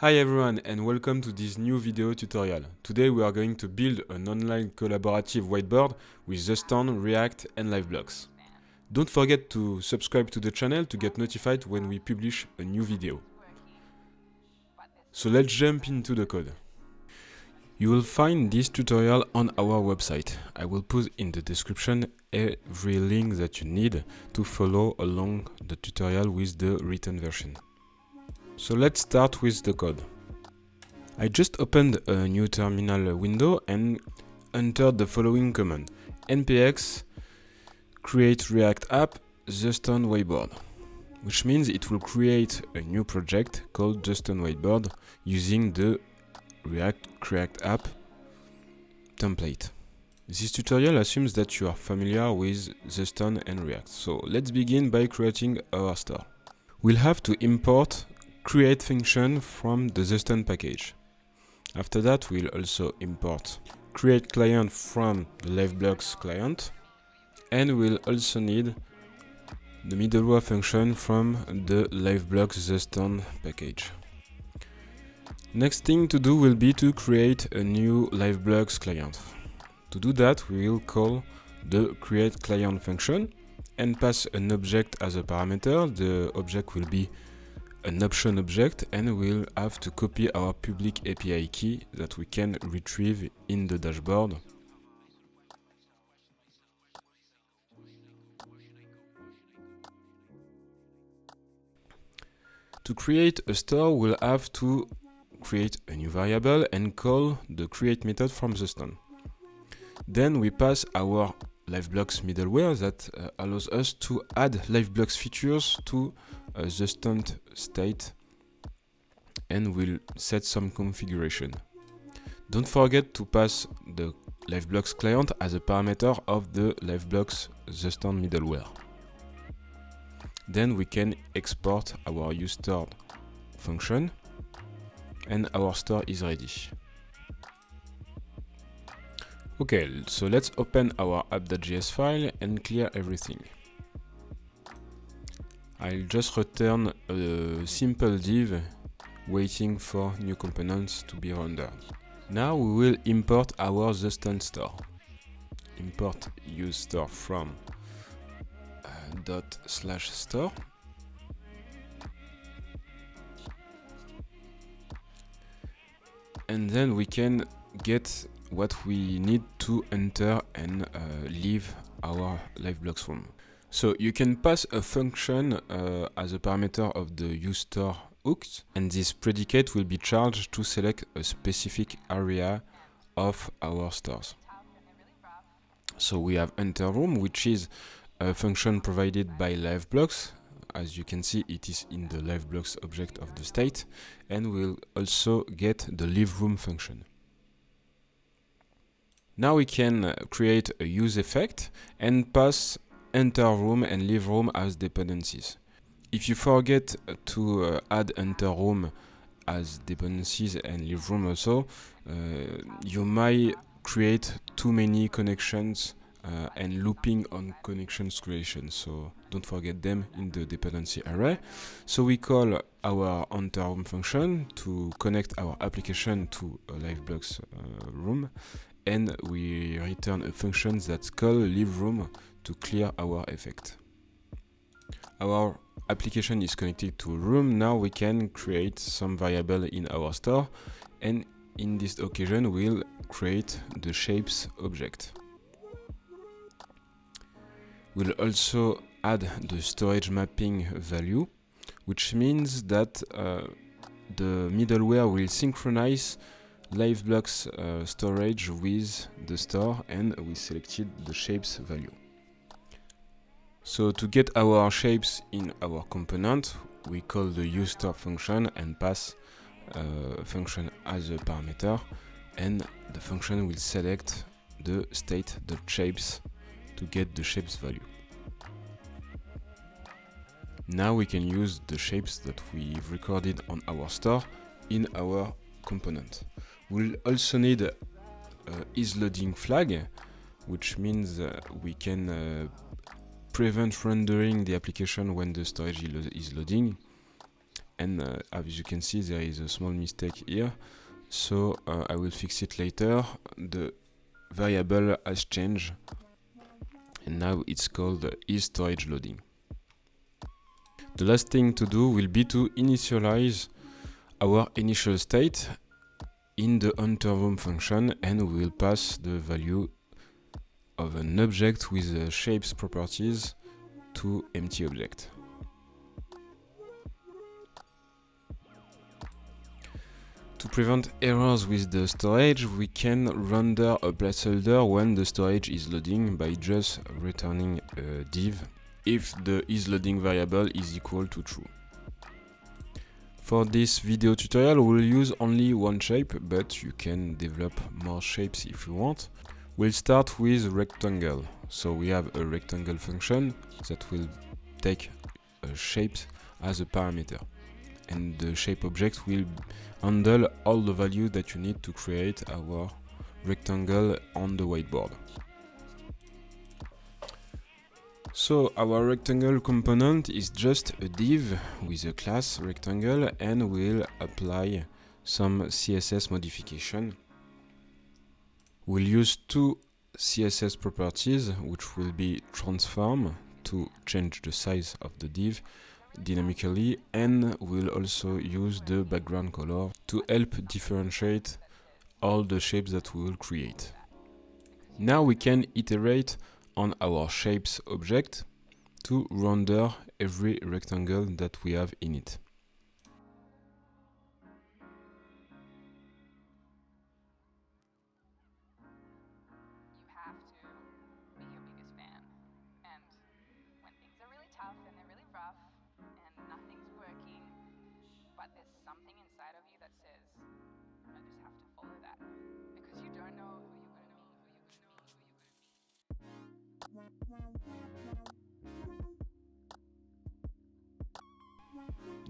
Hi everyone and welcome to this new video tutorial. Today we are going to build an online collaborative whiteboard with Zustand, React and Liveblocks. Don't forget to subscribe to the channel to get notified when we publish a new video. So let's jump into the code. You will find this tutorial on our website. I will put in the description every link that you need to follow along the tutorial with the written version. So let's start with the code. I just opened a new terminal window and entered the following command: npx create React app Zustand whiteboard, which means it will create a new project called Zustand whiteboard using the React app template. This tutorial assumes that you are familiar with Zustand and React. So let's begin by creating our store. We'll have to import create function from the Zustand package. After that, we'll also import create client from the Liveblocks client, and we'll also need the middleware function from the Liveblocks Zustand package. Next thing to do will be to create a new Liveblocks client. To do that, we will call the create client function and pass an object as a parameter. The object will be an option object, and we'll have to copy our public API key that we can retrieve in the dashboard. To create a store, we'll have to create a new variable and call the create method from Zustand. Then we pass our Liveblocks middleware that allows us to add Liveblocks features to Zustand state, and we'll set some configuration. Don't forget to pass the Liveblocks client as a parameter of the Liveblocks Zustand middleware. Then we can export our useStore function, and our store is ready. Okay, so let's open our app.js file and clear everything. I'll just return a simple div waiting for new components to be rendered. Now we will import our Zustand store. Import useStore from /store. And then we can get what we need to enter and leave our Liveblocks room. So you can pass a function as a parameter of the useStore hooks, and this predicate will be charged to select a specific area of our stores. So we have enter room, which is a function provided by Liveblocks. As you can see, it is in the Liveblocks object of the state, and we'll also get the leave room function. Now we can create a use effect and pass enter room and leave room as dependencies. If you forget to add enter room as dependencies and leave room also, you might create too many connections and looping on connections creation. So don't forget them in the dependency array. So we call our enter room function to connect our application to a Liveblocks room, and we return a function that's called leave room to clear our effect. Our application is connected to a room. Now we can create some variable in our store, and in this occasion we'll create the shapes object. We'll also add the storage mapping value, which means that the middleware will synchronize Liveblocks storage with the store, and we selected the shapes value. So to get our shapes in our component, we call the useStore function and pass a function as a parameter, and the function will select the state.shapes to get the shapes value. Now we can use the shapes that we've recorded on our store in our component. We'll also need a isLoading flag, which means we can prevent rendering the application when the storage is loading, and as you can see, there is a small mistake here, so I will fix it later. The variable has changed, and now it's called isStorageLoading. The last thing to do will be to initialize our initial state in the enterVom function, and we will pass the value of an object with shapes properties to empty object. To prevent errors with the storage, we can render a placeholder when the storage is loading by just returning a div if the isLoading variable is equal to true. For this video tutorial, we'll use only one shape, but you can develop more shapes if you want. We'll start with rectangle. So we have a rectangle function that will take a shape as a parameter. And the shape object will handle all the value that you need to create our rectangle on the whiteboard. So our rectangle component is just a div with a class rectangle, and we'll apply some CSS modification. We'll use two CSS properties, which will be transform to change the size of the div dynamically, and we'll also use the background color to help differentiate all the shapes that we will create. Now we can iterate on our shapes object to render every rectangle that we have in it. You have to be your biggest fan, and when things are really tough and they're really rough and nothing's working, but there's something inside of you that says, I just have to follow that, because you don't know who you're going to meet.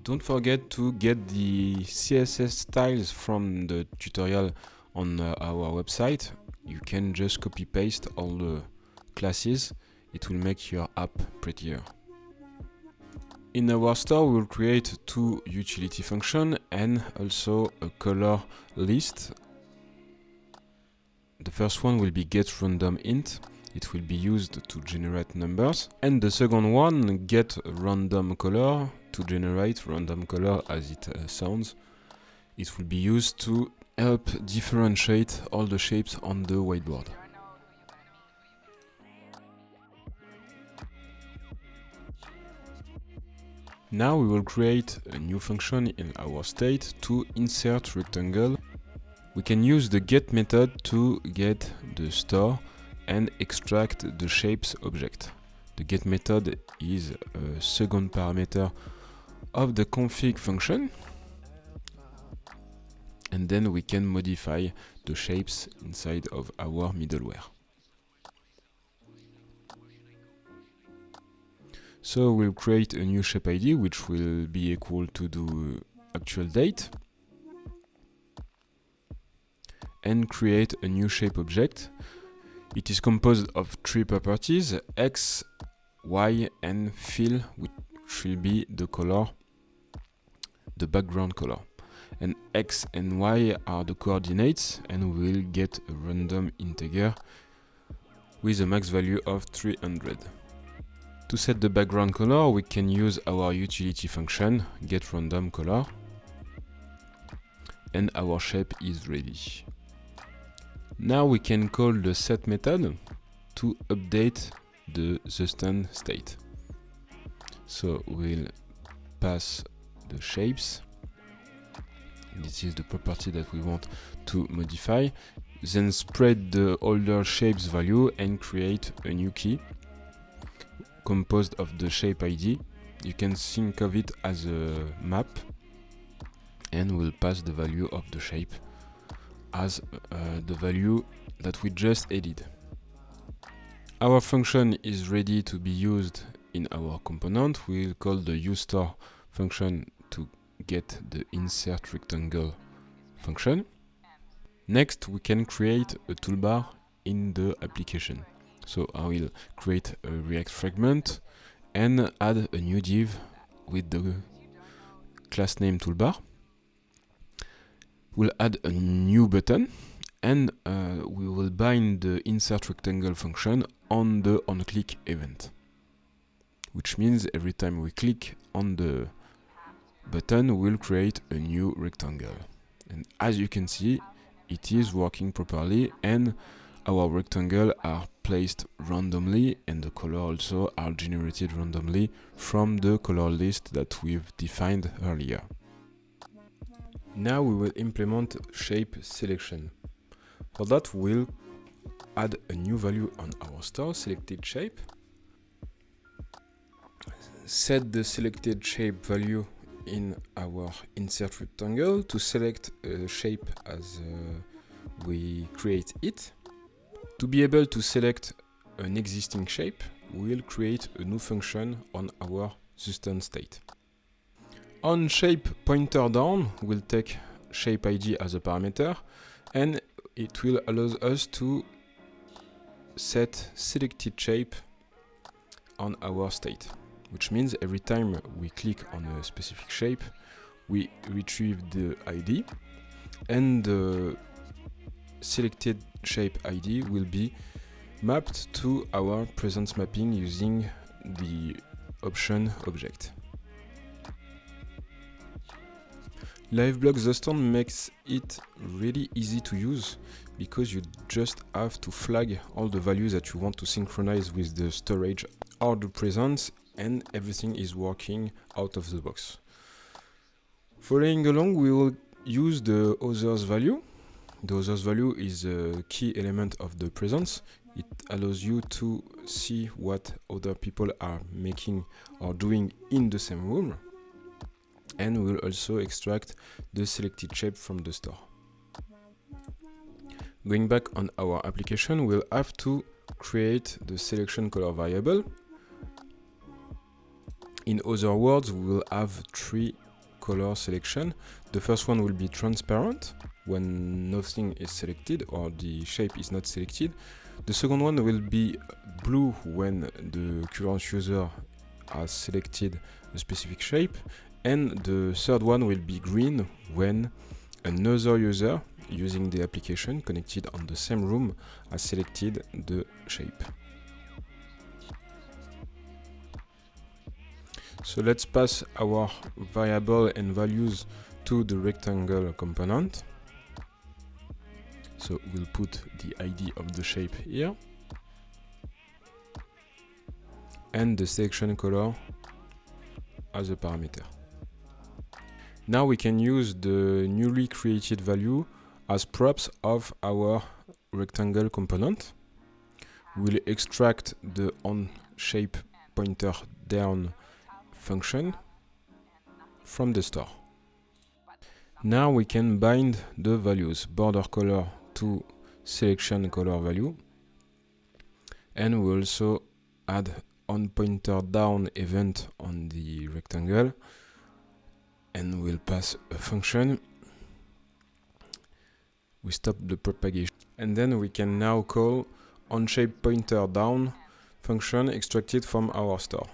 Don't forget to get the CSS styles from the tutorial on our website. You can just copy paste all the classes. It will make your app prettier. In our store, we will create two utility functions and also a color list. The first one will be getRandomInt. It will be used to generate numbers. And the second one, getRandomColor, to generate random color as it sounds. It will be used to help differentiate all the shapes on the whiteboard. Now we will create a new function in our state to insert rectangle. We can use the get method to get the store and extract the shapes object. The get method is a second parameter of the config function, and then we can modify the shapes inside of our middleware. So we'll create a new shape ID, which will be equal to the actual date, and create a new shape object. It is composed of three properties: X, Y, and fill, which will be the color, the background color. And X and Y are the coordinates, and we'll get a random integer with a max value of 300. To set the background color, we can use our utility function, getRandomColor, and our shape is ready. Now we can call the set method to update the Zustand state. So we'll pass the shapes. This is the property that we want to modify. Then spread the older shapes value and create a new key composed of the shape ID. You can think of it as a map, and we'll pass the value of the shape as the value that we just added. Our function is ready to be used in our component. We'll call the useStore function to get the insert rectangle function. Next, we can create a toolbar in the application. So I will create a React fragment and add a new div with the class name toolbar. We'll add a new button, and we will bind the insert rectangle function on the onClick event, which means every time we click on the button, we'll create a new rectangle. And as you can see, it is working properly, and our rectangles are placed randomly, and the color also are generated randomly from the color list that we've defined earlier. Now we will implement shape selection. For that, we'll add a new value on our store, selected shape. Set the selected shape value in our insert rectangle to select a shape as we create it. To be able to select an existing shape, we'll create a new function on our Zustand state. On shape pointer down, we'll take shape ID as a parameter, and it will allow us to set selected shape on our state, which means every time we click on a specific shape, we retrieve the ID, and the selected shape ID will be mapped to our presence mapping using the option object. Liveblocks Zustand makes it really easy to use because you just have to flag all the values that you want to synchronize with the storage or the presence, and everything is working out of the box. Following along, we will use the others value. The others value is a key element of the presence. It allows you to see what other people are making or doing in the same room. And we'll also extract the selected shape from the store. Going back on our application, we'll have to create the selection color variable. In other words, we will have 3 color selection. The first one will be transparent when nothing is selected or the shape is not selected. The second one will be blue when the current user has selected a specific shape. And the third one will be green when another user using the application connected on the same room has selected the shape. So let's pass our variable and values to the rectangle component. So we'll put the ID of the shape here and the selection color as a parameter. Now we can use the newly created value as props of our rectangle component. We'll extract the onShape pointer down function from the store. Now we can bind the values border color to selection color value, and we also add onPointerDown event on the rectangle, and we'll pass a function. We stop the propagation, and then we can now call onShapePointerDown function extracted from our store.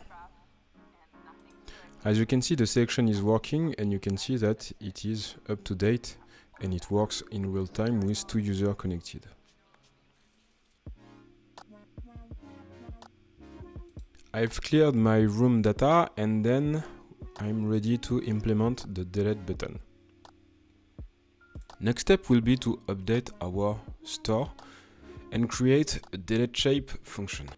As you can see, the selection is working, and you can see that it is up to date and it works in real time with 2 users connected. I've cleared my room data, and then I'm ready to implement the delete button. Next step will be to update our store and create a delete shape function.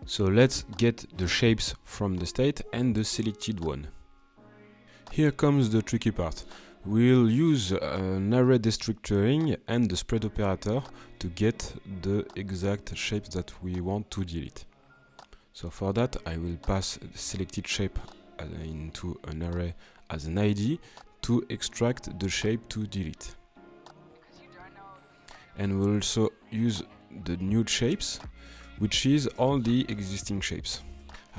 So let's get the shapes from the state and the selected one. Here comes the tricky part. We'll use an array destructuring and the spread operator to get the exact shapes that we want to delete. So for that, I will pass the selected shape into an array as an ID to extract the shape to delete. And we'll also use the new shapes, which is all the existing shapes.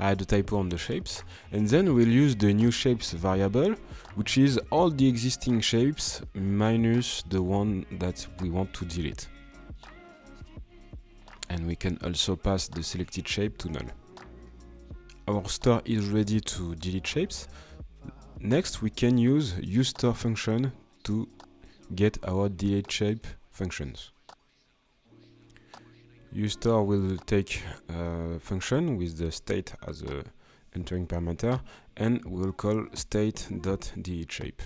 I had a typo on the shapes, and then we'll use the new shapes variable, which is all the existing shapes minus the one that we want to delete. And we can also pass the selected shape to null. Our store is ready to delete shapes. Next, we can use useStore function to get our delete shape functions. useStore will take a function with the state as a entering parameter, and we'll call state.deleteShape.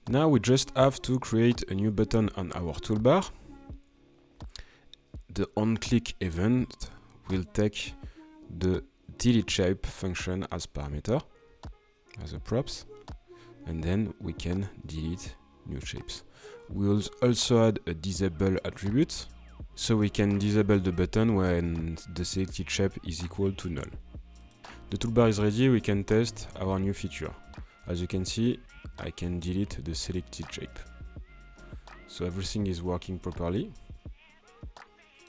Now we just have to create a new button on our toolbar. The onClick event will take the deleteShape function as parameter, as a props, and then we can delete new shapes. We'll also add a disable attribute, so we can disable the button when the selected shape is equal to null. The toolbar is ready, we can test our new feature. As you can see, I can delete the selected shape. So everything is working properly.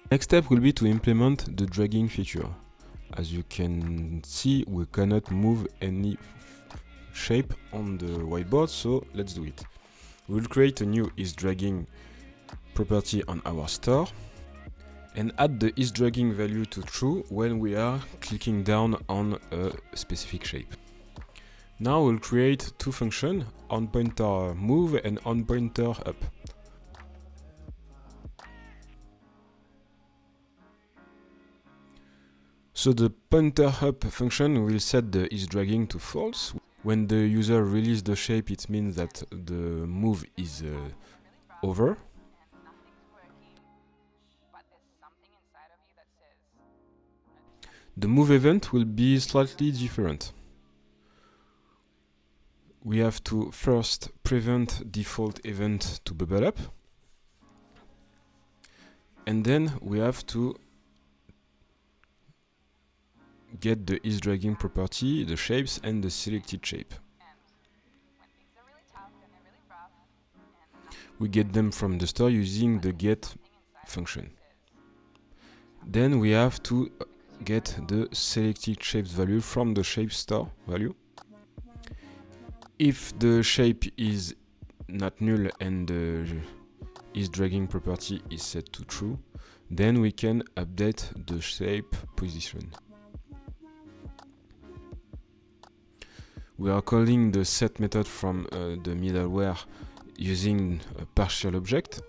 Next step will be to implement the dragging feature. As you can see, we cannot move any shape on the whiteboard, so let's do it. We'll create a new isDragging property on our store and add the isDragging value to true when we are clicking down on a specific shape. Now we'll create two functions, onPointerMove and onPointerUp. So the pointerUp function will set the isDragging to false. When the user releases the shape, it means that the move is over. The move event will be slightly different. We have to first prevent default event to bubble up, and then we have to get the isDragging property, the shapes, and the selected shape. We get them from the store using the get function. Then we have to get the selected shapes value from the shape store value. If the shape is not null and the isDragging property is set to true, then we can update the shape position. We are calling the set method from the middleware using a partial object,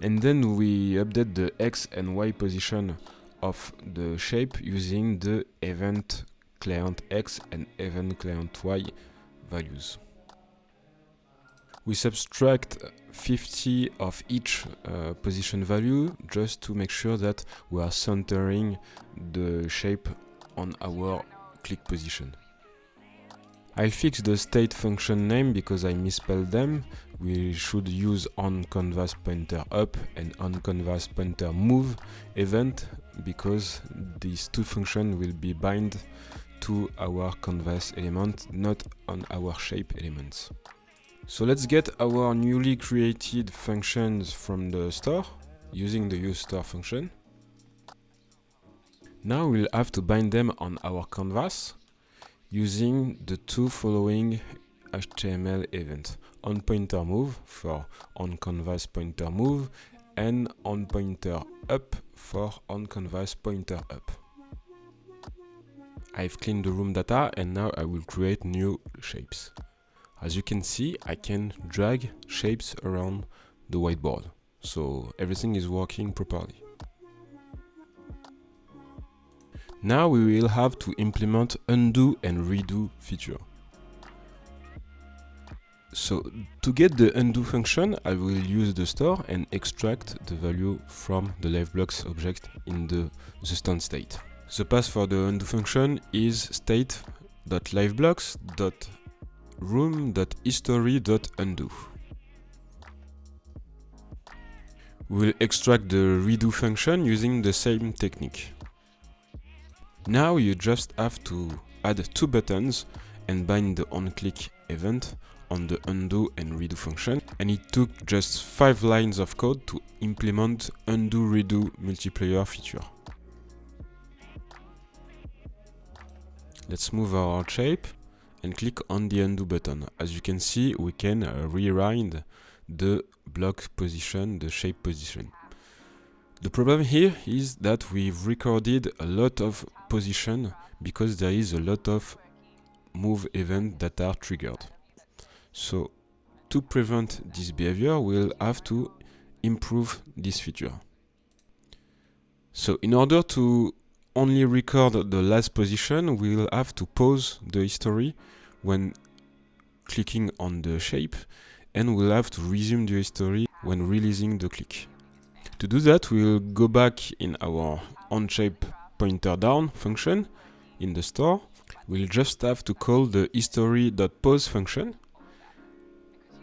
and then we update the X and Y position of the shape using the event client X and event client Y values. We subtract 50 of each position value just to make sure that we are centering the shape on our click position. I'll fix the state function name because I misspelled them. We should use onCanvasPointerUp and onCanvasPointerMove event because these two functions will be bind to our canvas element, not on our shape elements. So let's get our newly created functions from the store using the useStore function. Now we'll have to bind them on our canvas using the two following HTML events: onPointerMove for onCanvasPointerMove and onPointerUp for onCanvasPointerUp. I've cleaned the room data and now I will create new shapes. As you can see, I can drag shapes around the whiteboard, so everything is working properly. Now we will have to implement undo and redo feature. So to get the undo function, I will use the store and extract the value from the Liveblocks object in the Zustand state. The path for the undo function is state.liveblocks.room.history.undo. We'll extract the redo function using the same technique. Now you just have to add two buttons and bind the onClick event on the undo and redo function, and it took just 5 lines of code to implement undo redo multiplayer feature. Let's move our shape and click on the undo button. As you can see, we can rewind the block position, the shape position. The problem here is that we've recorded a lot of position because there is a lot of move events that are triggered. So to prevent this behavior, we'll have to improve this feature. So in order to only record the last position, we'll have to pause the history when clicking on the shape, and we'll have to resume the history when releasing the click. To do that, we'll go back in our onShape pointer down function in the store. We'll just have to call the history.pause function,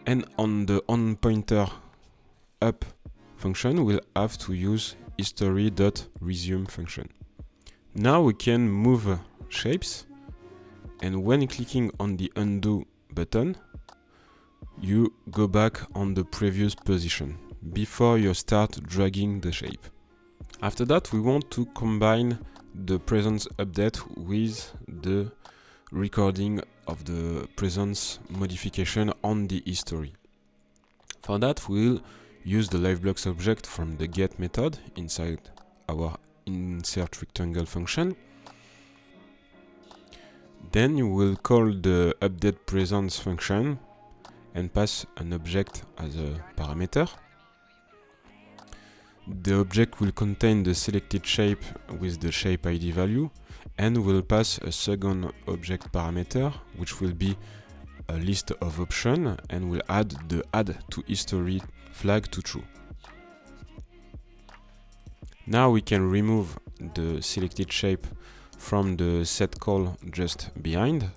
and on the onPointer up function, we'll have to use history.resume function. Now we can move shapes, and when clicking on the undo button, you go back on the previous position before you start dragging the shape. After that, we want to combine the presence update with the recording of the presence modification on the history. For that, we'll use the Liveblocks object from the get method inside our insert rectangle function. Then you will call the update presence function and pass an object as a parameter. The object will contain the selected shape with the shape ID value, and will pass a second object parameter, which will be a list of options, and will add the add to history flag to true. Now we can remove the selected shape from the set call just behind.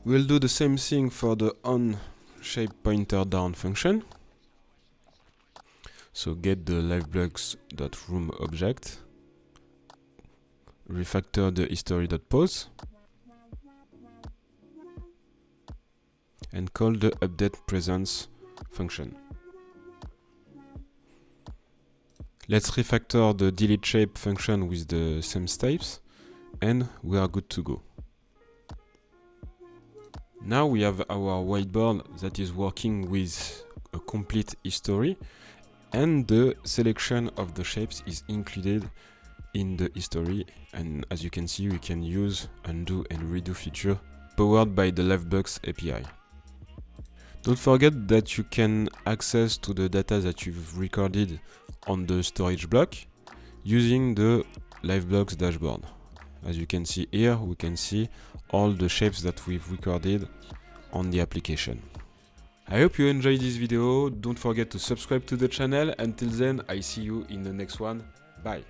We'll do the same thing for the onShape pointer down function. So get the liveblocks.room object, refactor the history.pause, and call the update presence function. Let's refactor the delete shape function with the same steps, and we are good to go. Now we have our whiteboard that is working with a complete history, and the selection of the shapes is included in the history, and as you can see, we can use undo and redo feature powered by the Liveblocks API. Don't forget that you can access to the data that you've recorded on the storage block using the Liveblocks dashboard. As you can see here, we can see all the shapes that we've recorded on the application. I hope you enjoyed this video. Don't forget to subscribe to the channel. Until then, I see you in the next one. Bye.